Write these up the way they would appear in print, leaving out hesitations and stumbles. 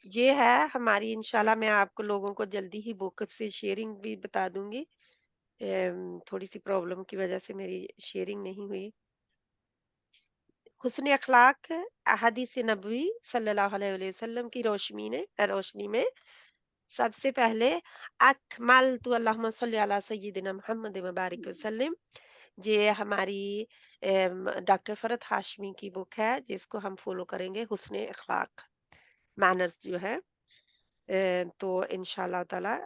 یہ ہے ہماری انشاءاللہ، میں آپ کو لوگوں کو جلدی ہی بک سے شیئرنگ بھی بتا دوں گی. تھوڑی سی پرابلم کی وجہ سے میری شیئرنگ نہیں ہوئی. حسن اخلاق احادیث نبوی صلی اللہ علیہ وسلم کی روشنی میں سب سے پہلے اکملت اللہم صلی علی سیدنا محمد مبارک وسلم. یہ ہماری ڈاکٹر فرحت ہاشمی کی بک ہے جس کو ہم فالو کریں گے، حسن اخلاق مینرز جو ہے. تو انشاءاللہ تعالی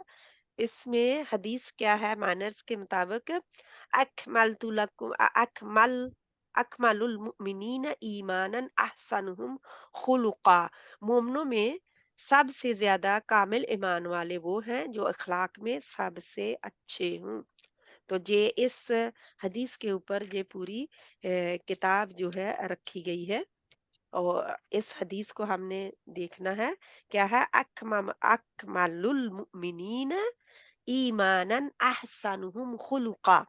اس میں حدیث کیا ہے مینرز کے مطابق، اکملت لکم اکمل المؤمنین ایمانا احسنہم خلقا. مومنوں میں سب سے زیادہ کامل ایمان والے وہ ہیں جو اخلاق میں سب سے اچھے ہوں. تو یہ اس حدیث کے اوپر یہ پوری کتاب جو ہے رکھی گئی ہے، اور اس حدیث کو ہم نے دیکھنا ہے. کیا ہے؟ اکمل المؤمنین ایمانا احسنہم خلقا.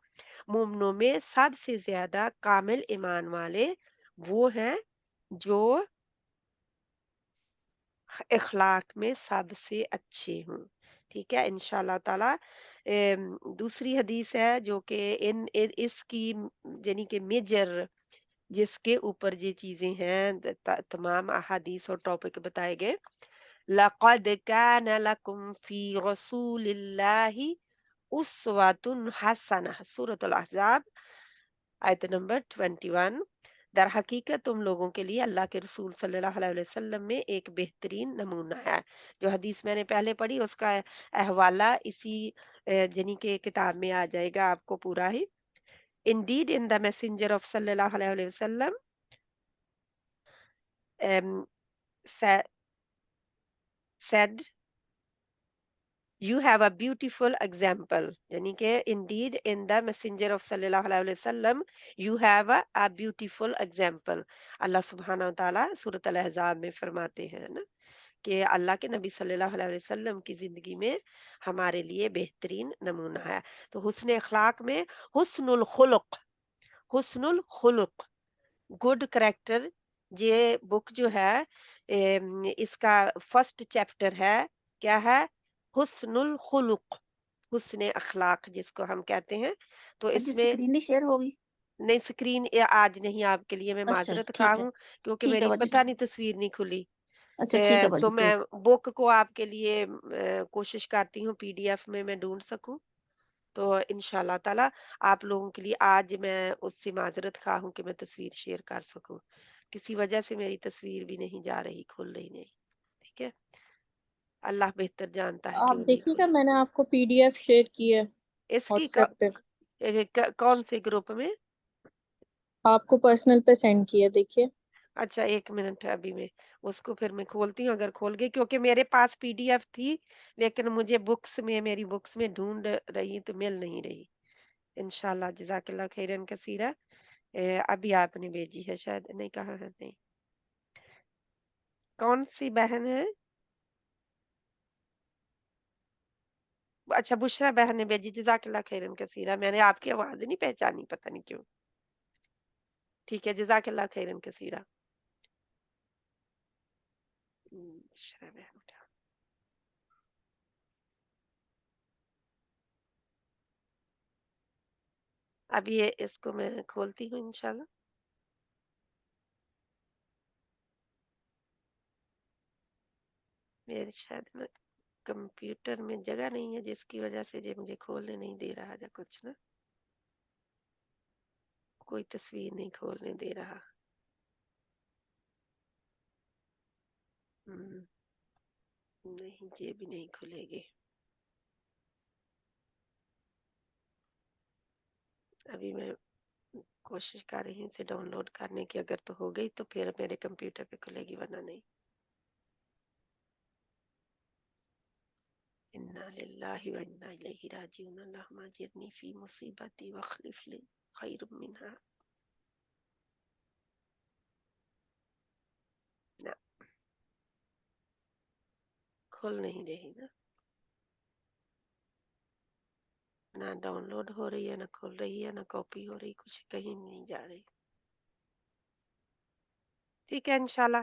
مومنوں میں سب سے زیادہ کامل ایمان والے وہ ہیں جو اخلاق میں سب سے اچھے ہوں. ٹھیک ہے انشاءاللہ تعالی. دوسری حدیث ہے جو کہ اس کی یعنی کہ میجر جس کے اوپر یہ چیزیں ہیں، تمام احادیث اور ٹاپک بتائے گئے. لقد كان لكم في رسول الله اسوة حسنہ، سورۃ الاحزاب آیت نمبر 21. در حقیقت تم لوگوں کے لیے اللہ کے رسول صلی اللہ علیہ وسلم میں ایک بہترین نمونہ ہے. جو حدیث میں نے پہلے پڑھی اس کا حوالہ اسی یعنی کہ کتاب میں آ جائے گا آپ کو پورا ہی. Indeed, in the messenger of sallallahu alayhi wa sallam um, said you have a beautiful example. یعنی کہ indeed in the messenger of صلی اللہ علیہ وسلم you have a beautiful example. اللہ سبحانہ و تعالیٰ سورۃ الاحزاب میں فرماتے ہیں نا کہ اللہ کے نبی صلی اللہ علیہ وسلم کی زندگی میں ہمارے لیے بہترین نمونہ ہے. تو حسن اخلاق میں حسن الخلق گڈ کریکٹر، یہ بک جو ہے اس کا فرسٹ چیپٹر ہے. کیا ہے؟ حسن الخلق، حسن اخلاق جس کو ہم کہتے ہیں. تو اب اس جو میں اسکرین نہیں شیئر ہوگی؟ نئی سکرین آج نہیں آپ کے لیے، میں اچھا معذرت خواہ ٹھیک ہے. ہوں کیونکہ ٹھیک ہے میری باجی پتہ ٹھیک. نہیں تصویر نہیں کھلی. اچھا ٹھیک ہے تو باجی کوئی. میں بک کو آپ کے لیے کوشش کرتی ہوں پی ڈی ایف میں ڈھونڈ سکوں. تو انشاءاللہ تعالی آپ لوگوں کے لیے آج میں اس سے معذرت خواہ ہوں کہ میں تصویر شیئر کر سکوں. کسی وجہ سے میری تصویر بھی نہیں جا رہی، کھل رہی نہیں. ٹھیک ہے، اللہ بہتر جانتا ہے آپ کیوں نہیں دیکھیے کھل. گا میں نے آپ کو پی ڈی ایف شیئر کی ہے اس کی واٹس ایپ پہ. کون سے گروپ میں؟ آپ کو پرسنل پہ سینڈ کیا، دیکھیے. اچھا ایک منٹ ہے، ابھی میں اس کو پھر میں کھولتی ہوں اگر کھول گئی، کیونکہ میرے پاس پی ڈی ایف تھی لیکن مجھے میری بکس میں ڈھونڈ رہی تو مل نہیں رہی. انشاءاللہ جزاک اللہ خیرن کثیرہ. ابھی آپ نے بھیجی ہے، شاید نہیں کہا ہے. نہیں، کون سی بہن ہے؟ اچھا بشرا بہن نے بھیجی، جزاک اللہ خیرن کثیرہ. میں نے آپ کی آواز نہیں پہچانی، پتہ نہیں کیوں. ٹھیک ہے جزاک اللہ خیرن کثیرہ. بشرا بہن کا اب یہ اس کو میں کھولتی ہوں انشاءاللہ. میرے شاید میں کمپیوٹر میں جگہ نہیں ہے جس کی وجہ سے یہ مجھے کھولنے نہیں دے رہا یا کچھ نا، کوئی تصویر نہیں کھولنے دے رہا. نہیں یہ بھی نہیں کھلے گی. ابھی میں کوشش کر رہی ہوں اسے ڈاؤن لوڈ کرنے کی، اگر تو ہو گئی تو پھر میرے کمپیوٹر پہ کھلے گی ورنہ نہیں. انا للہ و انا الیہ راجعون اللہم اجرنی فی مصیبتی واخلف لی خیر منہا. نہ کھل نہیں رہی نا، نہ ڈاؤن لوڈ ہو رہی ہے، نہ کھل رہی ہے، نہ کاپی ہو رہی، کچھ کہیں نہیں جا رہی. ٹھیک ہے انشاءاللہ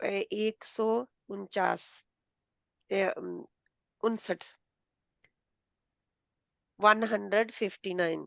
149 59 159।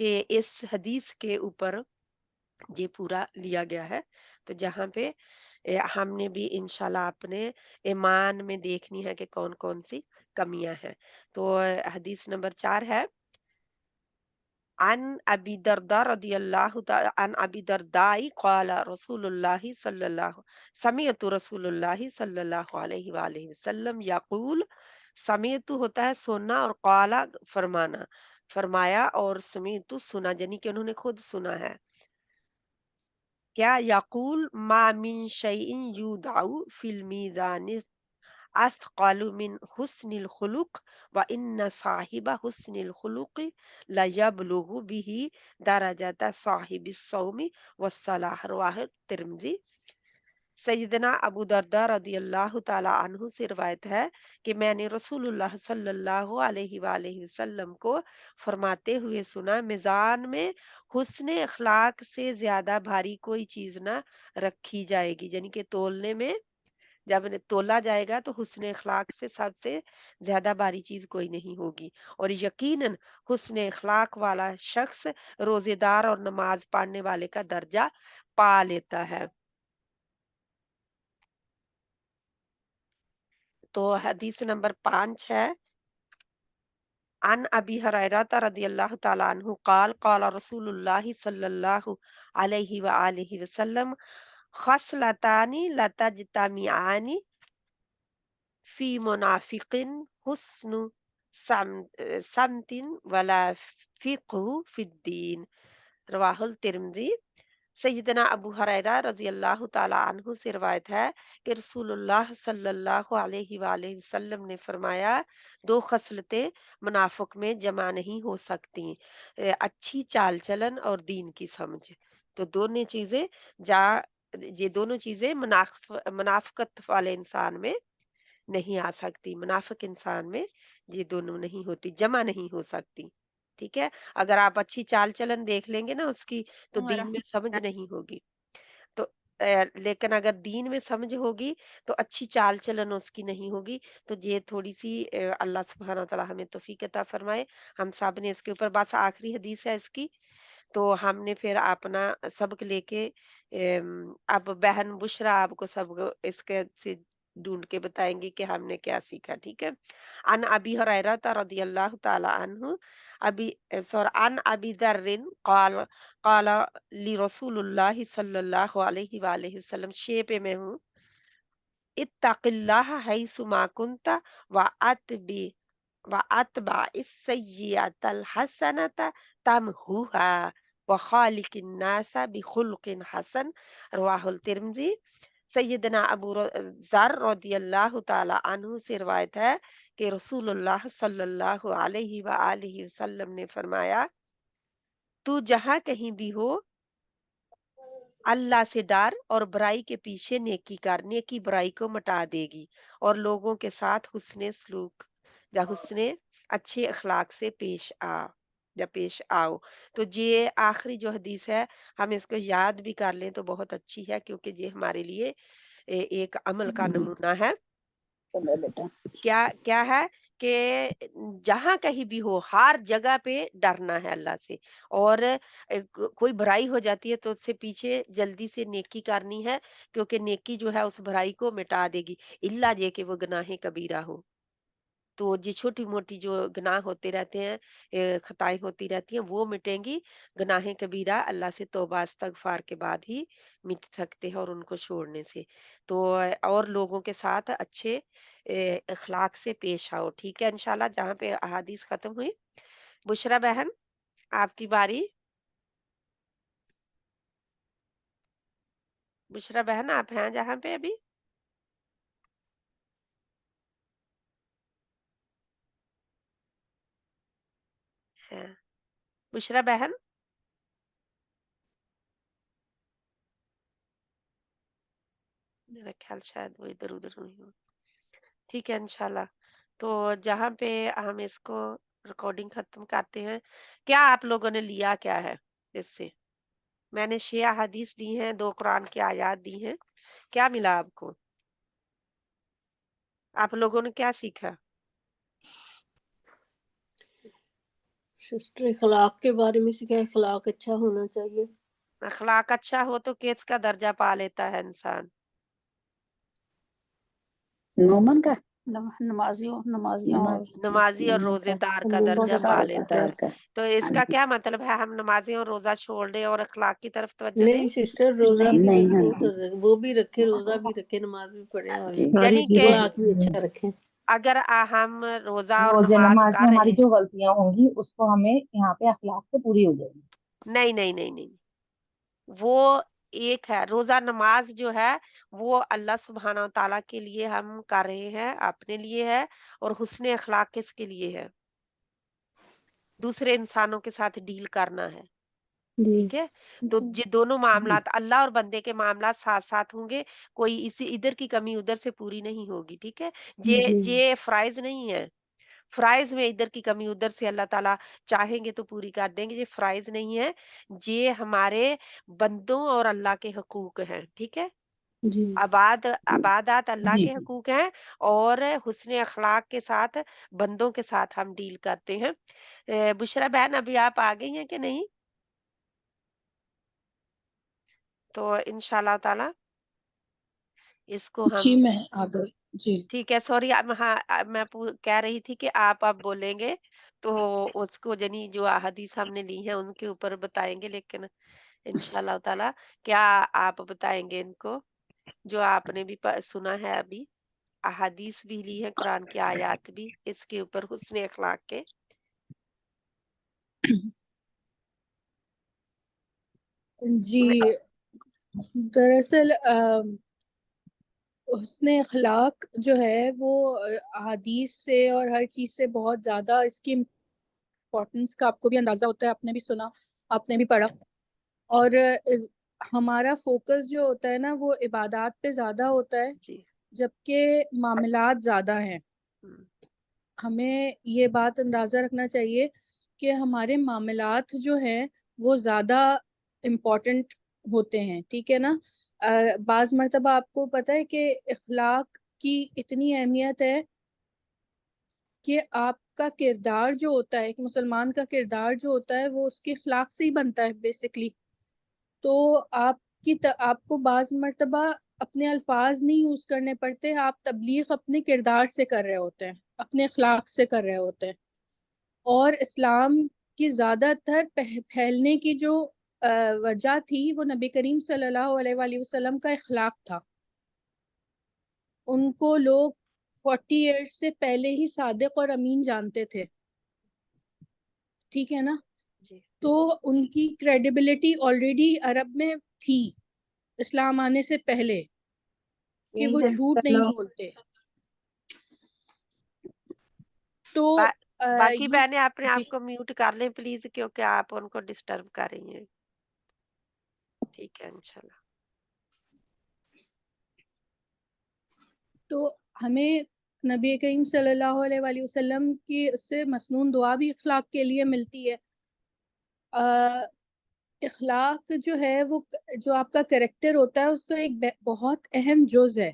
کہ اس حدیث کے اوپر یہ پورا لیا گیا ہے. تو جہاں پہ ہم نے بھی انشاءاللہ اپنے ایمان میں دیکھنی ہے کہ کون کون سی کمیاں ہیں. تو حدیث نمبر 4 ہے عن ابی درداء رضی اللہ تعالی عن ابی درداء قال رسول اللہ صلی اللہ سمعت رسول اللہ صلی اللہ علیہ وآلہ وسلم یقول. سمعت ہوتا ہے سننا اور قال فرمانا، فرمایا، اور سمعت سنا، یعنی کہ انہوں نے خود سنا ہے. کیا یقول ما من شیء یودع فی المیزان اثقل من حسن الخلق وان صاحب حسن الخلق لیبلغ به درجۃ صاحب الصوم والصلاح. رواه ترمذی. سیدنا ابو درداء رضی اللہ تعالی عنہ سے روایت ہے کہ میں نے رسول اللہ صلی اللہ علیہ وآلہ وسلم کو فرماتے ہوئے سنا، میزان میں حسن اخلاق سے زیادہ بھاری کوئی چیز نہ رکھی جائے گی. یعنی کہ تولنے میں جب تولا جائے گا تو حسن اخلاق سے سب سے زیادہ باری چیز کوئی نہیں ہوگی. اور یقیناً حسن اخلاق والا شخص روزے دار اور نماز پڑھنے والے کا درجہ پا لیتا ہے. تو حدیث نمبر 5 ہے عن ابی ہریرہ رضی اللہ تعالی عنہ قال قال رسول اللہ صلی اللہ علیہ وآلہ وسلم خصلتان لتجتمعان فی منافق حسن سمت ولا فقہ فی الدین. رواہ الترمذی. سیدنا ابو ہریرہ رضی اللہ تعالی عنہ سے روایت ہے کہ رسول اللہ صلی اللہ علیہ وآلہ وسلم نے فرمایا دو خصلتیں منافق میں جمع نہیں ہو سکتی، اچھی چال چلن اور دین کی سمجھ. تو دونوں چیزیں یہ دونوں چیزیں منافقت والے انسان میں نہیں آ سکتی. منافق انسان میں یہ دونوں نہیں ہوتی، جمع نہیں ہو سکتی. ٹھیک ہے. اگر آپ اچھی چال چلن دیکھ لیں گے نا اس کی تو دین میں سمجھ نہیں ہوگی. تو لیکن اگر دین میں سمجھ ہوگی تو اچھی چال چلن اس کی نہیں ہوگی. تو یہ تھوڑی سی اللہ سبحانہ وتعالی ہمیں توفیق عطا فرمائے. ہم سب نے اس کے اوپر بس آخری حدیث ہے اس کی، تو ہم نے پھر اپنا سبق لے کے اب بہن بشرا آپ کو سب اس کے سے ڈھونڈ کے بتائیں گی کہ ہم نے کیا سیکھا. ٹھیک ہے. ان ابی ہریرہ رضی اللہ تعالی عنہ عن ابی ذر قال قال لرسول اللہ صلی اللہ علیہ وآلہ وسلم. پہ میں ہوں. اتق اللہ حیث ما کنت واتبع السیئۃ الحسنۃ تمحوها وخالق الناس بخلق حسن. رواہ الترمذی. سیدنا ابو ذر رضی اللہ تعالی عنہ سے روایت ہے کہ رسول اللہ صلی اللہ علیہ وآلہ وسلم نے فرمایا تو جہاں کہیں بھی ہو اللہ سے ڈر اور برائی کے پیچھے نیکی کر، نیکی برائی کو مٹا دے گی، اور لوگوں کے ساتھ حسن سلوک یا حسن اچھے اخلاق سے پیش آؤ. تو یہ آخری جو حدیث ہے ہم اس کو یاد بھی کر لیں تو بہت اچھی ہے، کیونکہ یہ ہمارے لیے ایک عمل کا نمونہ ہے. کیا کیا ہے کہ جہاں کہیں بھی ہو ہر جگہ پہ ڈرنا ہے اللہ سے، اور کوئی برائی ہو جاتی ہے تو اس سے پیچھے جلدی سے نیکی کرنی ہے، کیونکہ نیکی جو ہے اس برائی کو مٹا دے گی، الا یہ کہ وہ گناہ کبیرہ ہو. تو یہ چھوٹی موٹی جو گناہ ہوتے رہتے ہیں، خطائیں ہوتی رہتی ہیں، وہ مٹیں گی. گناہ کبیرہ اللہ سے توبہ استغفار کے بعد ہی مٹ سکتے ہیں، اور ان کو چھوڑنے سے. تو اور لوگوں کے ساتھ اچھے اخلاق سے پیش آؤ. ٹھیک ہے. انشاءاللہ جہاں پہ احادیث ختم ہوئی. بشرا بہن آپ کی باری. بشرا بہن آپ ہیں جہاں پہ ابھی؟ ہیں بشرا بہن؟ میرا خیال شاید وہ ادھر ادھر ہوئی ہو. ٹھیک ہے انشاءاللہ. تو جہاں پہ ہم اس کو ریکارڈنگ ختم کرتے ہیں، کیا آپ لوگوں نے لیا کیا ہے اس سے؟ میں نے 6 احادیث دی ہیں، 2 قرآن کی آیات دی ہیں. کیا ملا آپ کو؟ آپ لوگوں نے کیا سیکھا؟ سسٹر اخلاق کے بارے میں سکھا، اخلاق اچھا ہونا چاہیے. اخلاق اچھا ہو تو کس کا درجہ پا لیتا ہے انسان. نومن کا نمازیوں اور نمازی اور روزے دار کا درجہ پا لیتا ہے. تو اس کا کیا مطلب ہے ہم نمازی اور روزہ چھوڑ دیں اور اخلاق کی طرف توجہ دیں؟ نہیں سسٹر، روزہ بھی نہیں، رکھے نہیں. تو وہ بھی رکھے، روزہ بھی رکھے، نماز بھی پڑھے، اور یعنی کہ اخلاق بھی اچھا رکھیں. اگر ہم روزہ اور روزے نماز نماز کر میں رہے ہماری ہیں، جو غلطیاں ہوں گی اس کو ہمیں یہاں پہ اخلاق سے پوری ہو جائے گی. نہیں نہیں نہیں نہیں، وہ ایک ہے روزہ نماز جو ہے وہ اللہ سبحانہ و تعالیٰ کے لیے ہم کر رہے ہیں، اپنے لیے ہے، اور حسن اخلاق کس کے لیے ہے؟ دوسرے انسانوں کے ساتھ ڈیل کرنا ہے. جی ٹھیک ہے، تو یہ دونوں معاملات اللہ اور بندے کے معاملات ساتھ ساتھ ہوں گے، کوئی اسی ادھر کی کمی ادھر سے پوری نہیں ہوگی. ٹھیک ہے، یہ فرائض نہیں ہے. فرائض میں ادھر کی کمی ادھر سے اللہ تعالیٰ چاہیں گے تو پوری کر دیں گے. یہ فرائض نہیں ہے، یہ ہمارے بندوں اور اللہ کے حقوق ہیں. ٹھیک ہے، جی عبادات اللہ جی کے حقوق ہیں، اور حسن اخلاق کے ساتھ بندوں کے ساتھ ہم ڈیل کرتے ہیں. بشرا بہن ابھی آپ آ گئی ہیں کہ نہیں؟ تو انشاءاللہ تعالی اس کو ہم جی میں آ گئی. جی ٹھیک ہے. سوری، ہاں میں کہہ رہی تھی کہ آپ اب بولیں گے تو اس کو یعنی جو احادیث ہم نے لی ہیں ان کے اوپر بتائیں گے، لیکن انشاءاللہ تعالی کیا آپ بتائیں گے ان کو جو آپ نے بھی سنا ہے ابھی، احادیث بھی لی ہے، قرآن کی آیات بھی اس کے اوپر حسن اخلاق کے. جی دراصل حسن اخلاق جو ہے وہ احادیث سے اور ہر چیز سے بہت زیادہ اس کی امپورٹنس کا آپ کو بھی اندازہ ہوتا ہے، آپ نے بھی سنا، آپ نے بھی پڑھا. اور ہمارا فوکس جو ہوتا ہے نا وہ عبادات پہ زیادہ ہوتا ہے، جی جبکہ معاملات زیادہ ہیں. ہمیں یہ بات اندازہ رکھنا چاہیے کہ ہمارے معاملات جو ہیں وہ زیادہ امپورٹنٹ ہوتے ہیں. ٹھیک ہے نا. بعض مرتبہ آپ کو پتہ ہے کہ اخلاق کی اتنی اہمیت ہے کہ آپ کا کردار جو ہوتا ہے، ایک مسلمان کا کردار جو ہوتا ہے وہ اس کے اخلاق سے ہی بنتا ہے بیسیکلی. تو آپ کو بعض مرتبہ اپنے الفاظ نہیں یوز کرنے پڑتے، آپ تبلیغ اپنے کردار سے کر رہے ہوتے ہیں، اپنے اخلاق سے کر رہے ہوتے ہیں. اور اسلام کی زیادہ تر پھیلنے کی جو وجہ تھی وہ نبی کریم صلی اللہ علیہ وآلہ وسلم کا اخلاق تھا. ان کو لوگ 40 ایئرس سے پہلے ہی صادق اور امین جانتے تھے. ٹھیک ہے نا. جی تو ان کی کریڈیبلٹی آلریڈی عرب میں تھی اسلام آنے سے پہلے کہ وہ جھوٹ نہیں بولتے. تو باقی بہنیں اپنے جی آپ کو میوٹ کر لیں پلیز، کیونکہ آپ ان کو ڈسٹرب کر رہی ہیں. ٹھیک ہے انشاءاللہ. تو ہمیں نبی کریم صلی اللہ علیہ وآلہ وسلم کی اس سے مسنون دعا بھی اخلاق کے لیے ملتی ہے. اخلاق جو ہے وہ جو آپ کا کریکٹر ہوتا ہے اس کا ایک بہت اہم جز ہے.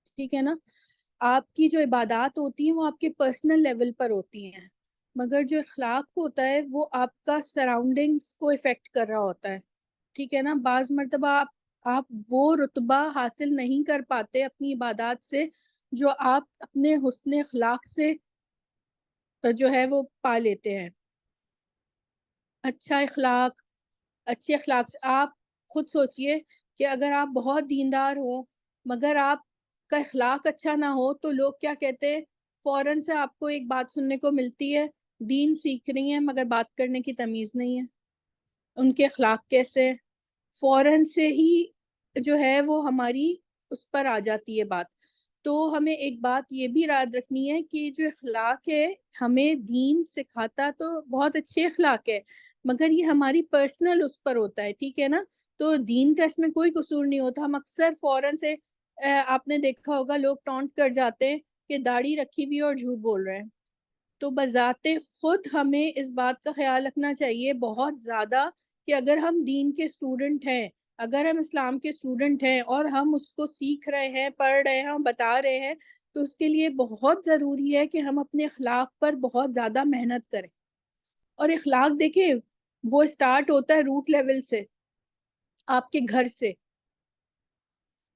ٹھیک ہے نا. آپ کی جو عبادات ہوتی ہیں وہ آپ کے پرسنل لیول پر ہوتی ہیں، مگر جو اخلاق ہوتا ہے وہ آپ کا سراؤنڈنگز کو افیکٹ کر رہا ہوتا ہے. ٹھیک ہے نا. بعض مرتبہ آپ وہ رتبہ حاصل نہیں کر پاتے اپنی عبادات سے جو آپ اپنے حسن اخلاق سے جو ہے وہ پا لیتے ہیں. اچھے اخلاق سے آپ خود سوچئے کہ اگر آپ بہت دیندار ہوں مگر آپ کا اخلاق اچھا نہ ہو تو لوگ کیا کہتے ہیں، فوراً سے آپ کو ایک بات سننے کو ملتی ہے، دین سیکھ رہی ہیں مگر بات کرنے کی تمیز نہیں ہے. ان کے اخلاق کیسے؟ فوراً سے ہی جو ہے وہ ہماری اس پر آ جاتی ہے بات. تو ہمیں ایک بات یہ بھی یاد رکھنی ہے کہ جو اخلاق ہے ہمیں دین سکھاتا تو بہت اچھے اخلاق ہے، مگر یہ ہماری پرسنل اس پر ہوتا ہے. ٹھیک ہے نا. تو دین کا اس میں کوئی قصور نہیں ہوتا. ہم اکثر فوراً سے آپ نے دیکھا ہوگا لوگ ٹونٹ کر جاتے ہیں کہ داڑھی رکھی ہوئی اور جھوٹ بول رہے ہیں. تو بذات خود ہمیں اس بات کا خیال رکھنا چاہیے بہت زیادہ کہ اگر ہم دین کے اسٹوڈنٹ ہیں، اگر ہم اسلام کے اسٹوڈنٹ ہیں اور ہم اس کو سیکھ رہے ہیں، پڑھ رہے ہیں، ہم بتا رہے ہیں، تو اس کے لیے بہت ضروری ہے کہ ہم اپنے اخلاق پر بہت زیادہ محنت کریں. اور اخلاق دیکھیں وہ اسٹارٹ ہوتا ہے روٹ لیول سے، آپ کے گھر سے.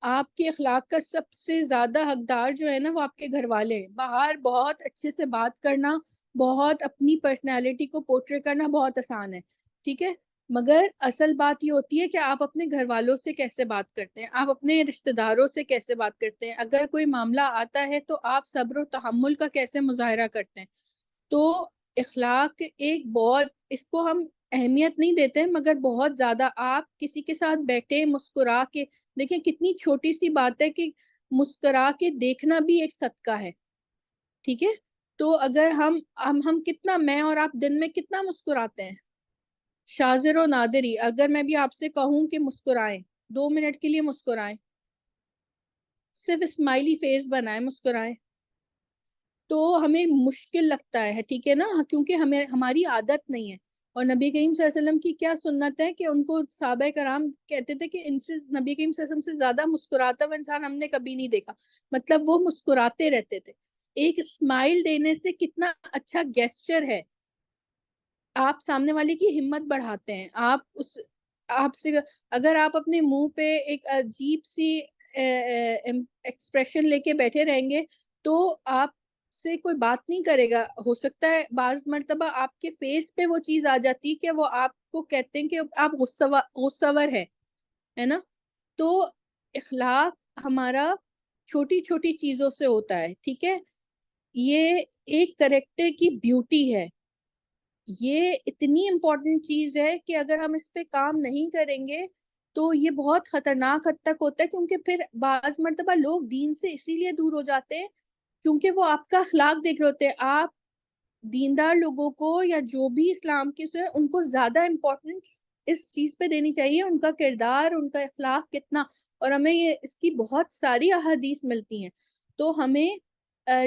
آپ کے اخلاق کا سب سے زیادہ حقدار جو ہے نا وہ آپ کے گھر والے ہیں. باہر بہت اچھے سے بات کرنا، بہت اپنی پرسنالٹی کو پورٹری کرنا بہت آسان ہے، ٹھیک ہے، مگر اصل بات یہ ہوتی ہے کہ آپ اپنے گھر والوں سے کیسے بات کرتے ہیں، آپ اپنے رشتہ داروں سے کیسے بات کرتے ہیں. اگر کوئی معاملہ آتا ہے تو آپ صبر و تحمل کا کیسے مظاہرہ کرتے ہیں. تو اخلاق ایک بہت، اس کو ہم اہمیت نہیں دیتے مگر بہت زیادہ. آپ کسی کے ساتھ بیٹھے مسکرا کے دیکھیں، کتنی چھوٹی سی بات ہے کہ مسکرا کے دیکھنا بھی ایک صدقہ ہے، ٹھیک ہے. تو اگر ہم کتنا، میں اور آپ دن میں کتنا مسکراتے ہیں، شاذر و نادری. اگر میں بھی آپ سے کہوں کہ مسکرائیں، 2 منٹ کے لیے مسکرائیں، صرف اسمائلی فیس بنائیں، مسکرائیں، تو ہمیں مشکل لگتا ہے، ٹھیک ہے نا، کیونکہ ہماری عادت نہیں ہے. اور نبی کریم صلی اللہ علیہ وسلم کی کیا سنت ہے کہ ان کو صحابہ کرام کہتے تھے کہ ان سے، نبی کریم صلی اللہ علیہ وسلم سے زیادہ مسکراتا ہوا انسان ہم نے کبھی نہیں دیکھا. مطلب وہ مسکراتے رہتے تھے. ایک اسمائل دینے سے کتنا اچھا گیسچر ہے، آپ سامنے والے کی ہمت بڑھاتے ہیں. آپ سے اگر آپ اپنے منہ پہ ایک عجیب سی ایکسپریشن لے کے بیٹھے رہیں گے تو آپ سے کوئی بات نہیں کرے گا. ہو سکتا ہے بعض مرتبہ آپ کے فیس پہ وہ چیز آ جاتی کہ وہ آپ کو کہتے ہیں کہ آپ غصور ہے نا. تو اخلاق ہمارا چھوٹی چھوٹی چیزوں سے ہوتا ہے، ٹھیک ہے. یہ ایک کریکٹر کی بیوٹی ہے، یہ اتنی امپورٹنٹ چیز ہے کہ اگر ہم اس پہ کام نہیں کریں گے تو یہ بہت خطرناک حد تک ہوتا ہے. کیونکہ پھر بعض مرتبہ لوگ دین سے اسی لیے دور ہو جاتے ہیں کیونکہ وہ آپ کا اخلاق دیکھ رہے ہوتے ہیں. آپ دیندار لوگوں کو یا جو بھی اسلام کے سے ان کو زیادہ امپورٹنس اس چیز پہ دینی چاہیے، ان کا کردار، ان کا اخلاق کتنا. اور ہمیں یہ اس کی بہت ساری احادیث ملتی ہیں. تو ہمیں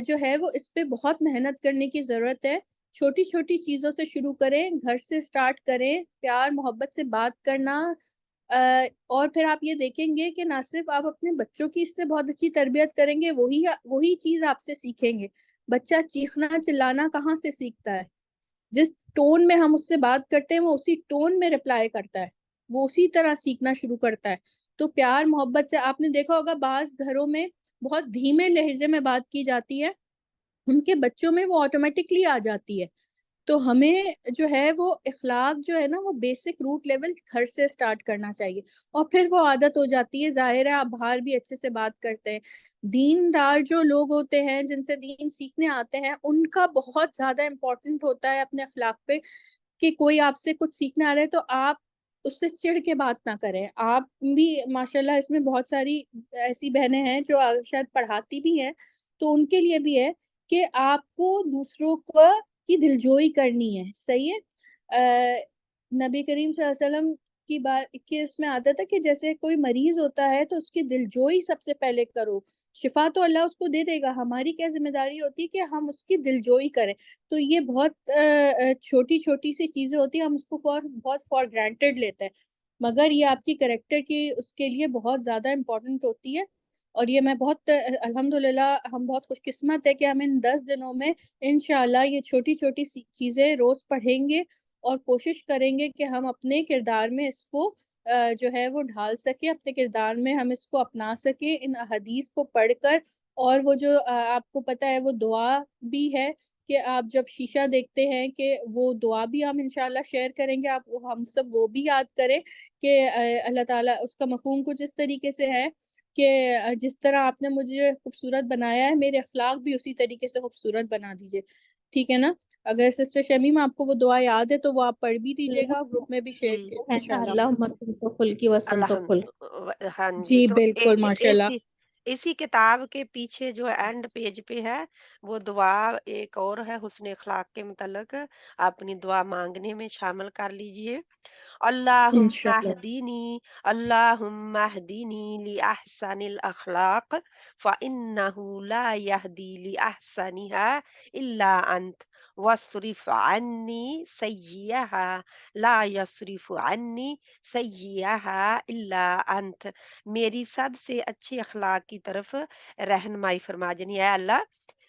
جو ہے وہ اس پہ بہت محنت کرنے کی ضرورت ہے. چھوٹی چھوٹی چیزوں سے شروع کریں، گھر سے سٹارٹ کریں، پیار محبت سے بات کرنا. اور پھر آپ یہ دیکھیں گے کہ نہ صرف آپ اپنے بچوں کی اس سے بہت اچھی تربیت کریں گے، وہی چیز آپ سے سیکھیں گے. بچہ چیخنا چلانا کہاں سے سیکھتا ہے؟ جس ٹون میں ہم اس سے بات کرتے ہیں وہ اسی ٹون میں رپلائی کرتا ہے، وہ اسی طرح سیکھنا شروع کرتا ہے. تو پیار محبت سے، آپ نے دیکھا ہوگا بعض گھروں میں بہت دھیمے لہجے میں بات کی جاتی ہے، ان کے بچوں میں وہ آٹومیٹکلی آ جاتی ہے. تو ہمیں جو ہے وہ اخلاق جو ہے نا وہ بیسک روٹ لیول گھر سے سٹارٹ کرنا چاہیے، اور پھر وہ عادت ہو جاتی ہے. ظاہر ہے آپ باہر بھی اچھے سے بات کرتے ہیں. دیندار جو لوگ ہوتے ہیں جن سے دین سیکھنے آتے ہیں ان کا بہت زیادہ امپورٹنٹ ہوتا ہے اپنے اخلاق پہ کہ کوئی آپ سے کچھ سیکھنے آ رہا ہے تو آپ اس سے چڑ کے بات نہ کریں. آپ بھی ماشاءاللہ اس میں بہت ساری ایسی بہنیں ہیں جو شاید پڑھاتی بھی ہیں، تو ان کے لیے بھی ہے کہ آپ کو دوسروں کو کی دلجوئی کرنی ہے، صحیح ہے. نبی کریم صلی اللہ علیہ وسلم کی بات کہ اس میں آتا تھا کہ جیسے کوئی مریض ہوتا ہے تو اس کی دلجوئی سب سے پہلے کرو، شفا تو اللہ اس کو دے دے گا، ہماری کیا ذمہ داری ہوتی ہے کہ ہم اس کی دلجوئی کریں. تو یہ بہت چھوٹی چھوٹی سی چیزیں ہوتی ہیں، ہم اس کو بہت فار گرانٹیڈ لیتے ہیں، مگر یہ آپ کی کریکٹر کی اس کے لیے بہت زیادہ امپورٹنٹ ہوتی ہے. اور یہ میں بہت الحمدللہ ہم بہت خوش قسمت ہے کہ ہم ان 10 دنوں میں انشاءاللہ یہ چھوٹی چھوٹی چیزیں روز پڑھیں گے اور کوشش کریں گے کہ ہم اپنے کردار میں اس کو جو ہے وہ ڈھال سکیں، اپنے کردار میں ہم اس کو اپنا سکیں ان احادیث کو پڑھ کر. اور وہ جو آپ کو پتہ ہے وہ دعا بھی ہے کہ آپ جب شیشہ دیکھتے ہیں کہ وہ دعا بھی ہم انشاءاللہ شیئر کریں گے، آپ ہم سب وہ بھی یاد کریں کہ اللہ تعالیٰ اس کا مفہوم کچھ اس طریقے سے ہے کہ جس طرح آپ نے مجھے خوبصورت بنایا ہے میرے اخلاق بھی اسی طریقے سے خوبصورت بنا دیجئے، ٹھیک ہے نا. اگر سسٹر شمیم آپ کو وہ دعا یاد ہے تو وہ آپ پڑھ بھی دیجیے گا، گروپ میں بھی شیئر جی انشاءاللہ. اللهم كنت خلقي وسنت خلق. ہاں جی. جی تو بالکل ماشاءاللہ. اسی کتاب کے پیچھے جو اینڈ پیج پہ ہے وہ دعا ایک اور ہے حسن اخلاق کے متعلق، اپنی دعا مانگنے میں شامل کر لیجئے. اللہم انشاءاللہ. اہدینی، اللہم اہدینی لأحسن الاخلاق فإنہ لا یہدی لأحسنها الا انت واصرف عنی سیئها لا یصرف عنی سیئها الا انت. میری سب سے اچھے اخلاق کی طرف رہنمائی فرما، یعنی اے اللہ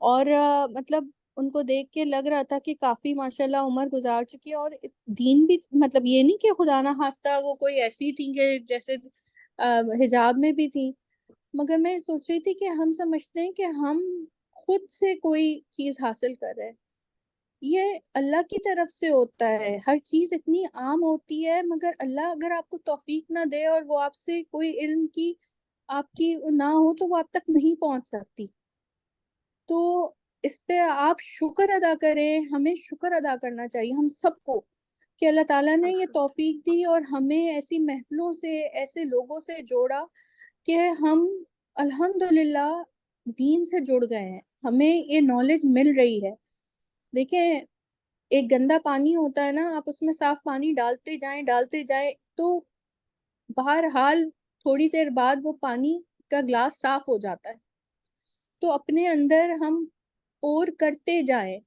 اور مطلب ان کو دیکھ کے لگ رہا تھا کہ کافی ماشاءاللہ عمر گزار چکی ہے، اور دین بھی مطلب یہ نہیں کہ خدا نہ خواستہ وہ کوئی ایسی تھی کہ جیسے حجاب میں بھی تھی، مگر میں سوچ رہی تھی کہ ہم سمجھتے ہیں کہ ہم خود سے کوئی چیز حاصل کر رہے ہیں، یہ اللہ کی طرف سے ہوتا ہے، ہر چیز اتنی عام ہوتی ہے، مگر اللہ اگر آپ کو توفیق نہ دے اور وہ آپ سے کوئی علم کی آپ کی نہ ہو تو وہ آپ تک نہیں پہنچ سکتی۔ تو اس پہ آپ شکر ادا کریں، ہمیں شکر ادا کرنا چاہیے ہم سب کو کہ اللہ تعالیٰ نے یہ توفیق دی اور ہمیں ایسی محفلوں سے ایسے لوگوں سے جوڑا کہ ہم الحمدللہ دین سے جڑ گئے ہیں، ہمیں یہ نالج مل رہی ہے۔ دیکھیں ایک گندا پانی ہوتا ہے نا، آپ اس میں صاف پانی ڈالتے جائیں تو بہرحال تھوڑی دیر بعد وہ پانی کا گلاس صاف ہو جاتا ہے۔ تو اپنے اندر ہم پور کرتے جائیں،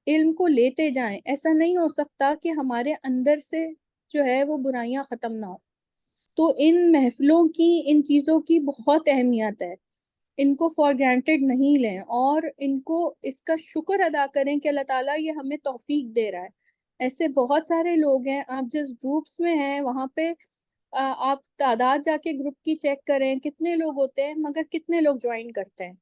علم کو لیتے جائیں، ایسا نہیں ہو سکتا کہ ہمارے اندر سے جو ہے وہ برائیاں ختم نہ ہو۔ تو ان محفلوں کی ان چیزوں کی بہت اہمیت ہے، ان کو فار گرانٹیڈ نہیں لیں اور ان کو اس کا شکر ادا کریں کہ اللہ تعالیٰ یہ ہمیں توفیق دے رہا ہے۔ ایسے بہت سارے لوگ ہیں، آپ جس گروپس میں ہیں وہاں پہ آپ تعداد جا کے گروپ کی چیک کریں کتنے لوگ ہوتے ہیں، مگر کتنے لوگ جوائن کرتے ہیں۔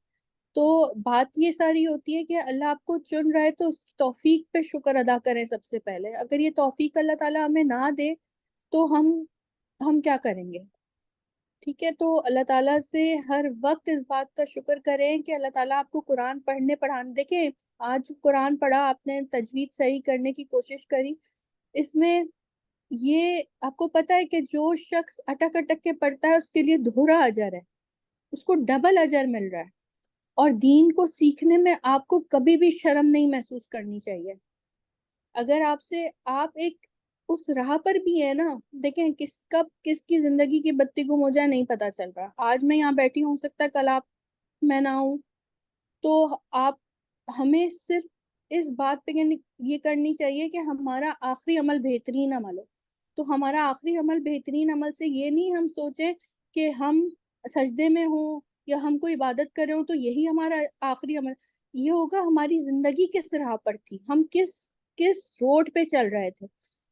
تو بات یہ ساری ہوتی ہے کہ اللہ آپ کو چن رہا ہے تو اس کی توفیق پہ شکر ادا کریں سب سے پہلے۔ اگر یہ توفیق اللہ تعالیٰ ہمیں نہ دے تو ہم کیا کریں گے؟ ٹھیک ہے، تو اللہ تعالیٰ سے ہر وقت اس بات کا شکر کریں کہ اللہ تعالیٰ آپ کو قرآن پڑھانے دیکھیں، آج قرآن پڑھا آپ نے، تجوید صحیح کرنے کی کوشش کری، اس میں یہ آپ کو پتہ ہے کہ جو شخص اٹک اٹک کے پڑھتا ہے اس کے لیے دھورا اجر ہے، اس کو ڈبل اجر مل رہا ہے۔ اور دین کو سیکھنے میں آپ کو کبھی بھی شرم نہیں محسوس کرنی چاہیے۔ اگر آپ ایک اس راہ پر بھی ہے نا، دیکھیں کب کس کی زندگی کی بتی گم ہو جائے نہیں پتا چل رہا۔ آج میں یہاں بیٹھی ہوں، سکتا ہے کل آپ میں نہ ہوں، تو آپ ہمیں صرف اس بات پہ یہ کرنی چاہیے کہ ہمارا آخری عمل بہترین عمل ہو۔ تو ہمارا آخری عمل بہترین عمل سے یہ نہیں ہم سوچیں کہ ہم سجدے میں ہوں یا ہم کو عبادت کر رہے ہوں تو یہی ہمارا آخری عمل، یہ ہوگا ہماری زندگی کس راہ پر تھی، ہم کس روڈ پہ چل رہے تھے۔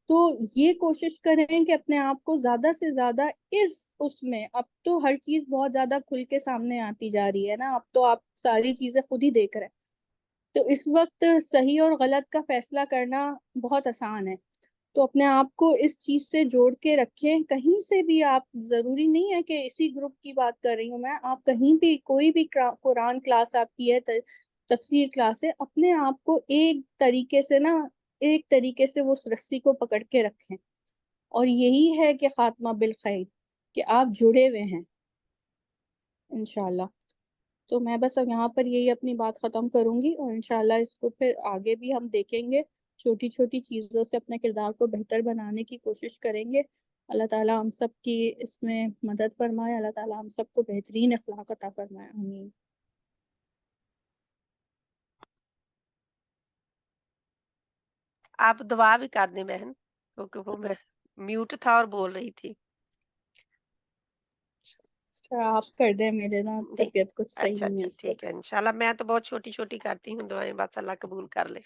تو یہ کوشش کریں کہ اپنے آپ کو زیادہ سے زیادہ اس میں، اب تو ہر چیز بہت زیادہ کھل کے سامنے آتی جا رہی ہے نا، اب تو آپ ساری چیزیں خود ہی دیکھ رہے ہیں، تو اس وقت صحیح اور غلط کا فیصلہ کرنا بہت آسان ہے۔ تو اپنے آپ کو اس چیز سے جوڑ کے رکھیں، کہیں سے بھی آپ، ضروری نہیں ہے کہ اسی گروپ کی بات کر رہی ہوں میں، آپ کہیں بھی کوئی بھی قرآن کلاس آپ کی ہے، تفسیر کلاس ہے، اپنے آپ کو ایک طریقے سے وہ اس رسی کو پکڑ کے رکھیں، اور یہی ہے کہ خاتمہ بالخیر، کہ آپ جڑے ہوئے ہیں انشاءاللہ۔ تو میں بس یہاں پر یہی اپنی بات ختم کروں گی، اور انشاءاللہ اس کو پھر آگے بھی ہم دیکھیں گے، چھوٹی چھوٹی چیزوں سے اپنے کردار کو بہتر بنانے کی کوشش کریں گے۔ اللہ تعالیٰ ہم سب کی اس میں مدد فرمائے، اللہ تعالیٰ ہم سب کو بہترین اخلاق عطا فرمائے، آمین۔ آپ دعا بھی کر دیں بہن، کیونکہ وہ میں میوٹ تھا اور بول رہی تھی۔ آپ کر دیں، میرے نا نہیں، طبیعت کچھ صحیح اچھا نہیں ہے اچھا اس ٹھیک وقت۔ ہے، انشاءاللہ میں تو بہت چھوٹی چھوٹی کرتی ہوں دعائیں، بس اللہ قبول کر لے،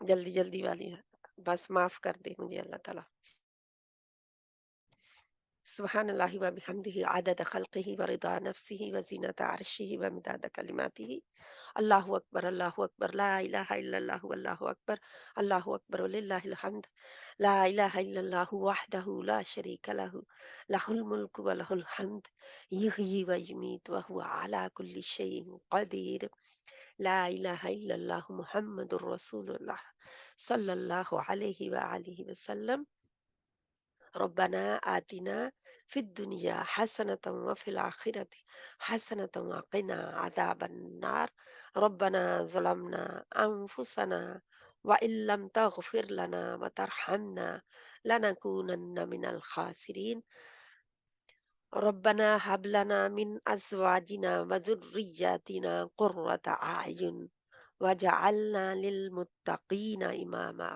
جلدی جلدی والی ہے، بس معاف کر دے مجھے اللہ تعالیٰ۔ سبحان اللہ و بحمدہ عدد خلقہ و رضا نفسہ و زینت عرشہ و مداد کلماتہ۔ اللہ اکبر اللہ اکبر، لا الہ الا اللہ واللہ اکبر، اللہ اکبر وللہ الحمد، لا الہ الا اللہ وحدہ لا شریک لہ، لہ الملک و لہ الحمد، یحیی و یمیت وہو علی کل شیء قدیر، لا الہ الا اللہ محمد رسول اللہ صلی اللہ علیہ وآلہ وسلم۔ ربنا آتنا في الدنيا حسنة وفي الآخرة حسنة وقنا عذاب النار، ربنا ظلمنا أنفسنا وإن لم تغفر لنا وترحمنا لنكونن من الخاسرين، ربنا هب لنا من أزواجنا وذرياتنا قرة أعين وجعلنا للمتقين إماما،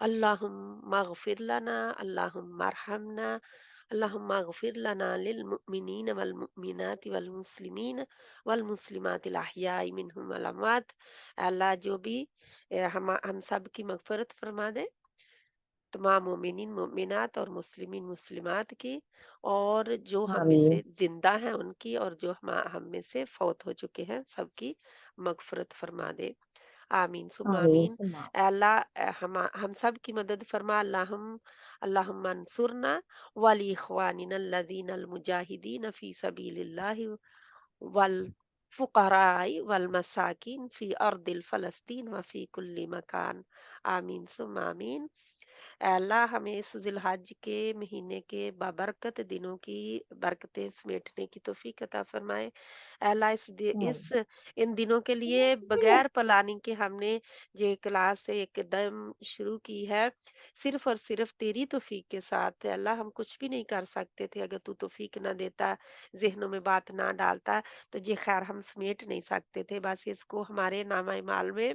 اللهم اغفر لنا، اللهم ارحمنا، اللهم اغفر لنا للمؤمنین والمؤمنات والمسلمین والمسلمات الاحیاء منهم والاموات. اے اللہ جو بھی ہم سب کی مغفرت فرما دے، تمام مومنین مومنات اور مسلمین مسلمات کی، اور جو ہم میں سے آمین زندہ ہیں ان کی، اور جو ہم میں سے فوت ہو چکے ہیں سب کی مغفرت فرما دے. آمین ثم آمین آمین. ثم اے اللہ ہم سب کی مدد فرما. اللہم انصرنا ولی اخواننا الذین المجاہدین فی سبیل اللہ والفقراء والمساکین فی ارض الفلسطین وفی کل مکان. آمین ثم آمین. اے اللہ ہمیں اس ذی الحج کے مہینے کے بابرکت دنوں کی برکتیں سمیٹنے کی توفیق عطا فرمائے. اے اللہ آمین ان دنوں کے لیے بغیر پلاننگ کے ہم نے جو کلاس ایک دم شروع کی ہے، صرف اور صرف تیری توفیق کے ساتھ. اے اللہ ہم کچھ بھی نہیں کر سکتے تھے اگر تو توفیق نہ دیتا، ذہنوں میں بات نہ ڈالتا تو یہ خیر ہم سمیٹ نہیں سکتے تھے. بس اس کو ہمارے نامہ اعمال میں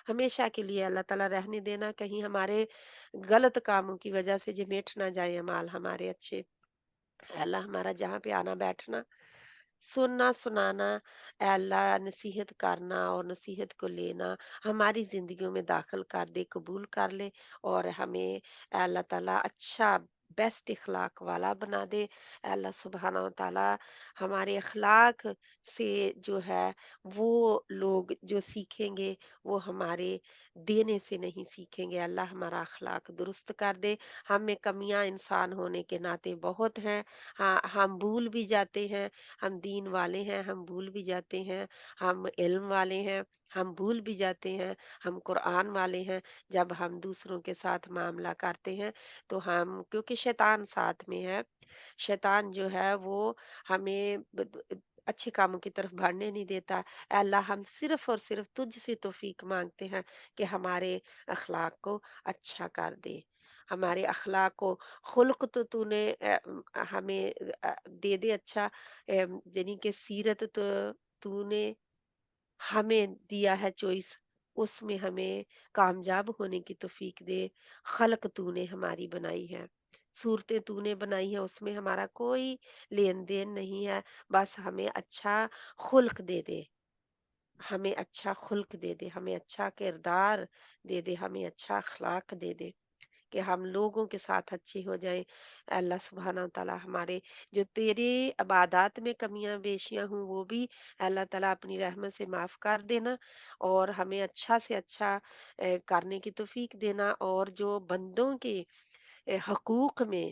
ہمیشہ کے لیے اللہ تعالیٰ رہنے دینا، کہیں ہمارے غلط کاموں کی وجہ سے جمیٹ نہ جائے اعمال ہمارے اچھے. اے اللہ ہمارا جہاں پہ آنا بیٹھنا، سننا سنانا، اے اللہ نصیحت کرنا اور نصیحت کو لینا ہماری زندگیوں میں داخل کر دے، قبول کر لے، اور ہمیں اے اللہ تعالیٰ اچھا بیسٹ اخلاق والا بنا دے. اے اللہ سبحانہ و تعالیٰ ہمارے اخلاق سے جو ہے وہ لوگ جو سیکھیں گے وہ ہمارے دینے سے نہیں سیکھیں گے. اللہ ہمارا اخلاق درست کر دے. ہم میں کمیاں انسان ہونے کے ناطے بہت ہیں. ہاں ہم بھول بھی جاتے ہیں، ہم دین والے ہیں ہم بھول بھی جاتے ہیں، ہم علم والے ہیں ہم بھول بھی جاتے ہیں، ہم قرآن والے ہیں. جب ہم دوسروں کے ساتھ معاملہ کرتے ہیں تو ہم، کیونکہ شیطان ساتھ میں ہے، شیطان جو ہے وہ ہمیں اچھے کاموں کی طرف بڑھنے نہیں دیتا. اے اللہ ہم صرف اور صرف تجھ سے توفیق مانگتے ہیں کہ ہمارے اخلاق کو اچھا کر دے. ہمارے اخلاق کو، خلق تو نے ہمیں دے دے اچھا، یعنی کہ سیرت تو نے ہمیں دیا ہے چوائس، اس میں ہمیں کامیاب ہونے کی توفیق دے. خلق تو نے ہماری بنائی ہے، صورتیں تو نے بنائی ہیں، اس میں ہمارا کوئی لین دین نہیں ہے. بس ہمیں اچھا خلق دے دے، ہمیں اچھا خلق دے دے، ہمیں اچھا کردار دے دے، ہمیں اچھا اخلاق دے دے کہ ہم لوگوں کے ساتھ اچھے ہو جائیں. اے اللہ سبحانہ و تعالیٰ ہمارے جو تیرے عبادات میں کمیاں بیشیاں ہوں وہ بھی اے اللہ تعالیٰ اپنی رحمت سے معاف کر دینا، اور ہمیں اچھا سے اچھا کرنے کی توفیق دینا. اور جو بندوں کے حقوق میں،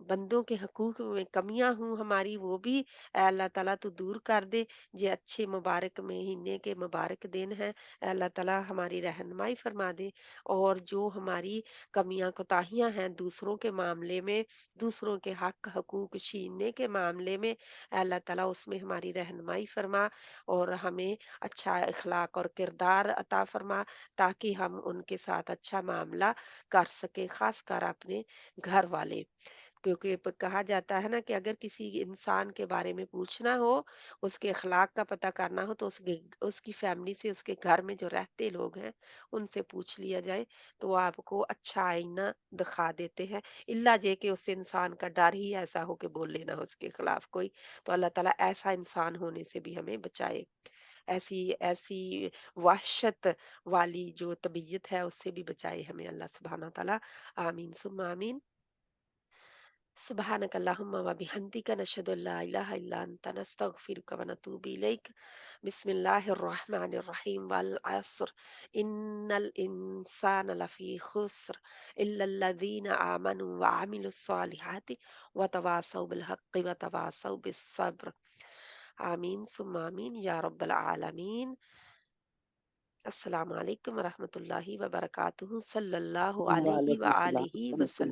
بندوں کے حقوق میں کمیاں ہوں ہماری، وہ بھی اے اللہ تعالیٰ تو دور کر دے. یہ اچھے مبارک مہینے کے مبارک دن ہیں، اے اللہ تعالیٰ ہماری رہنمائی فرما دے. اور جو ہماری کمیاں کوتاہیاں ہیں دوسروں کے معاملے میں، دوسروں کے حق حقوق چھیننے کے معاملے میں، اے اللہ تعالیٰ اس میں ہماری رہنمائی فرما، اور ہمیں اچھا اخلاق اور کردار عطا فرما تاکہ ہم ان کے ساتھ اچھا معاملہ کر سکے، خاص کر اپنے گھر والے. کیونکہ کہا جاتا ہے نا کہ اگر کسی انسان کے بارے میں پوچھنا ہو، اس کے اخلاق کا پتہ کرنا ہو، تو اس کی فیملی سے، اس کے گھر میں جو رہتے لوگ ہیں ان سے پوچھ لیا جائے تو وہ آپ کو اچھا آئینہ دکھا دیتے ہیں. اللہ جے کہ اس انسان کا ڈر ہی ایسا ہو کہ بول لینا اس کے خلاف کوئی. تو اللہ تعالیٰ ایسا انسان ہونے سے بھی ہمیں بچائے، ایسی وحشت والی جو طبیعت ہے اس سے بھی بچائے ہمیں اللہ سبحانہ تعالیٰ. آمین ثم آمین. سبحانك اللهم وبحمدك نشهد ان لا اله الا انت نستغفرك ونتوب اليك. بسم الله الرحمن الرحيم. والعصر ان الانسان لفي خسر الا الذين امنوا وعملوا الصالحات وتواصوا بالحق وتواصوا بالصبر. آمین ثم آمین یا رب العالمین. السلام علیکم ورحمۃ اللہ وبرکاتہ. صلی اللہ علیہ وعلیکم السلام وآلہ ورحمۃ اللہ وسلم.